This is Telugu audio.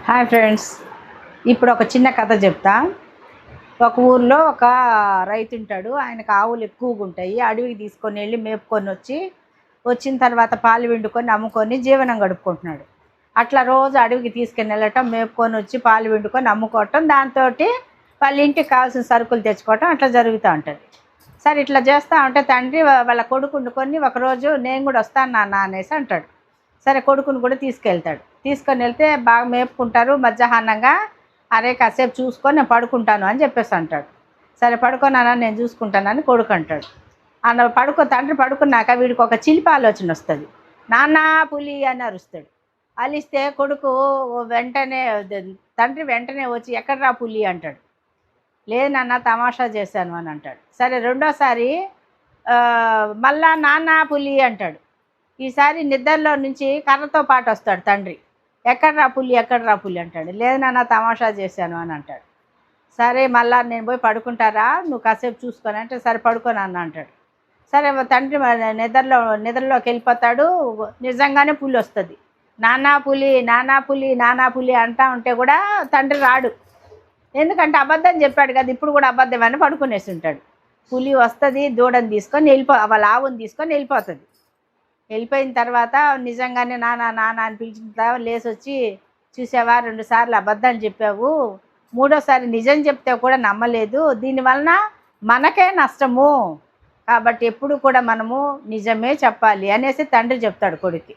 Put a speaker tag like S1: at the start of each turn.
S1: Hi friends. ఇప్పుడు ఒక చిన్న కథ చెప్తా. ఒక ఊర్లో ఒక రైతు ఉంటాడు. ఆయనకు ఆవులు ఎక్కువగా ఉంటాయి. అడవికి తీసుకొని వెళ్ళి మేపుకొని వచ్చిన తర్వాత పాలు పిండుకొని అమ్ముకొని జీవనం గడుపుకుంటున్నాడు. అట్లా రోజు అడవికి తీసుకొని వెళ్ళటం, మేపుకొని వచ్చి పాలు పిండుకొని అమ్ముకోవటం, దాంతో వాళ్ళ ఇంటికి కావాల్సిన సరుకులు తెచ్చుకోవటం అట్లా జరుగుతూ ఉంటుంది. సరే ఇట్లా చేస్తూ ఉంటే తండ్రి వాళ్ళ కొడుకు వండుకొని ఒకరోజు నేను కూడా వస్తాను నాన్న అనేసి అంటాడు. సరే కొడుకుని కూడా తీసుకొని వెళ్తే బాగా మేపుకుంటారు. మధ్యాహ్నంగా అరే కాసేపు చూసుకొని నేను పడుకుంటాను అని చెప్పేసి అంటాడు. సరే పడుకోనానా నేను చూసుకుంటానని కొడుకు అంటాడు. తండ్రి పడుకున్నాక వీడికి ఒక చిలిపి ఆలోచన వస్తుంది. నాన్న పులి అని అరుస్తాడు. అలిస్తే కొడుకు వెంటనే తండ్రి వెంటనే వచ్చి ఎక్కడ్రా పులి అంటాడు. లేదు నాన్న తమాషా చేశాను అని అంటాడు. సరే రెండోసారి మళ్ళా నాన్న పులి అంటాడు. ఈసారి నిద్రలో నుంచి కర్రతో పాటు వస్తాడు తండ్రి. ఎక్కడ్రా పులి అంటాడు. లేదు నాన్న తమాషా చేశాను అని అంటాడు. సరే మళ్ళా నేను పోయి పడుకుంటారా, నువ్వు కాసేపు చూసుకొని అంటే సరే పడుకొని అన్న అంటాడు. సరే తండ్రి నిద్రలోకి వెళ్ళిపోతాడు. నిజంగానే పులి వస్తుంది. నానా పులి అంటా ఉంటే కూడా తండ్రి రాడు. ఎందుకంటే అబద్ధం చెప్పాడు కదా, ఇప్పుడు కూడా అబద్ధం అని పడుకునేసి ఉంటాడు. పులి వస్తుంది, దూడని తీసుకొని వాళ్ళ ఆవుని తీసుకొని వెళ్ళిపోతుంది. వెళ్ళిపోయిన తర్వాత నిజంగానే నాన్న అని పిలిచిన తర్వాత లేచి వచ్చి, చూసావా 2 సార్లు అబద్ధాలు చెప్పావు, 3వసారి నిజం చెప్తే కూడా నమ్మలేదు, దీనివలన మనకే నష్టము, కాబట్టి ఎప్పుడు కూడా మనము నిజమే చెప్పాలి అనేసి తండ్రి చెప్తాడు కొడుక్కి.